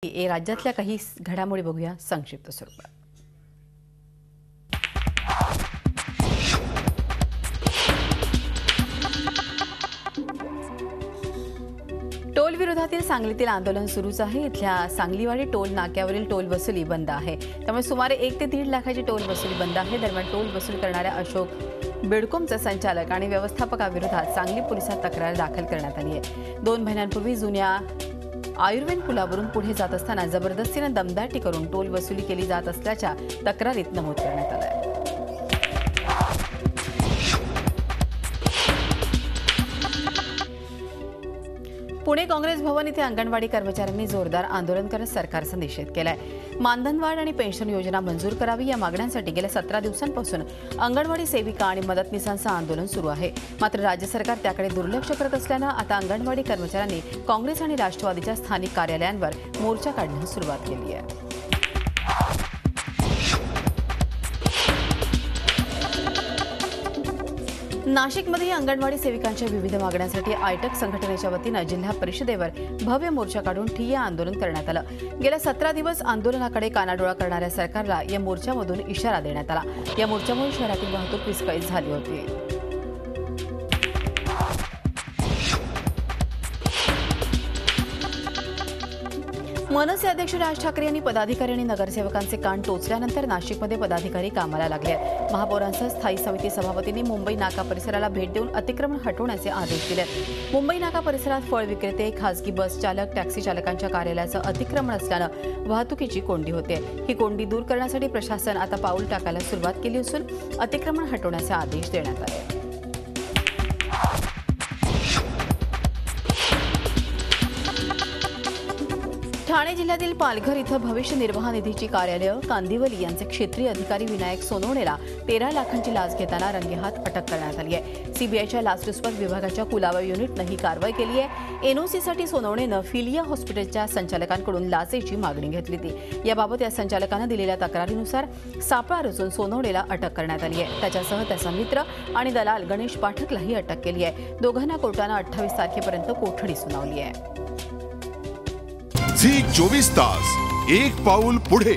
राज्यातल्या काही घडामोडी बघूया संक्षिप्त स्वरूपात। टोल विरोधातील सांगलीतील आंदोलन सुरूच आहे। इथल्या सांगलीवाडी टोल नाक्यावरील टोल वसुली बंद आहे, त्यामुळे सुमारे 1 ते 1.5 लाखाची टोल वसुली बंद आहे। दरम्यान टोल वसूल करणाऱ्या अशोक बेडकोमचा संचालक आणि व्यवस्थापकाविरोधात सांगली पोलिसात तक्रार दाखल करण्यात आली आहे। 2 महिन्यांपूर्वी जुन्या आयुर्वेद पुलावरून पुढे जात असताना जबरदस्तीने दमदाटी करून टोल वसुली केली जात असल्याच्या तक्रारीत नमूद करण्यात आलं आहे। पुणे काँग्रेस भवन इथे अंगणवाडी कर्मचाऱ्यांनी जोरदार आंदोलन करत सरकारचा निषेध केलाय। मानधनवाढ आणि पेन्शन योजना मंजूर करावी या मागण्यांसाठी गेल्या 17 दिवसांपासून अंगणवाडी सेविका आणि मदतनीसांचं आंदोलन सुरू आहे। मात्र राज्य सरकार त्याकडे दुर्लक्ष करत असल्यानं आता अंगणवाडी कर्मचाऱ्यांनी काँग्रेस आणि राष्ट्रवादीच्या स्थानिक कार्यालयांवर मोर्चा काढण्यास सुरुवात केली आहे। नाशिकमध्ये अंगणवाडी सेविकांच्या विविध मागण्यांसाठी आयटक संघटनेच्या वतीनं जिल्हा परिषदेवर भव्य मोर्चा काढून ठिय्या आंदोलन करण्यात आलं। गेल्या 17 दिवस आंदोलनाकडे कानाडोळा करणाऱ्या सरकारला या मोर्चामधून इशारा देण्यात आला। या मोर्चामुळे शहरातील वाहतूक विस्कळीत झाली होती। मनसे अध्यक्ष राज ठाकरे यांनी पदाधिकारी आणि नगरसेवकांचे कान टोचल्यानंतर नाशिकमध्ये पदाधिकारी कामाला लागले आहेत। महापौरांसह स्थायी समिती सभापतींनी मुंबई नाका परिसराला भेट देऊन अतिक्रमण हटवण्याचे आदेश दिले। मुंबई नाका परिसरात फळ विक्रेते, खासगी बस चालक, टॅक्सी चालकांच्या कार्यालयाचं अतिक्रमण असल्यानं वाहतुकीची कोंडी होते। ही कोंडी दूर करण्यासाठी प्रशासन आता पाऊल टाकायला सुरुवात केली असून अतिक्रमण हटवण्याचे आदेश देण्यात आले। ठाणे जिल्ह्यातील पालघर इथं भविष्य निर्वाह निधीची कार्यालयं कांदिवली यांचे क्षेत्रीय अधिकारी विनायक सोनवणेला 13 लाखांची लाच घेताना रंगेहात अटक करण्यात आली आहे। सीबीआयच्या लाचलुचपत विभागाच्या कुलाबा युनिटनं ही कारवाई केली आहे। एनओसीसाठी सोनवणेनं फिलिया हॉस्पिटलच्या संचालकांकडून लाचेची मागणी घेतली होती। याबाबत या संचालकानं दिलेल्या तक्रारीनुसार सापळा रचून सोनवणेला अटक करण्यात आली आहे। त्याच्यासह त्याचा मित्र आणि दलाल गणेश पाठकलाही अटक केली आहे। दोघांना कोर्टानं 28 तारखेपर्यंत कोठडी सुनावली आहे। झी 24 तास एक पाऊल पुढे।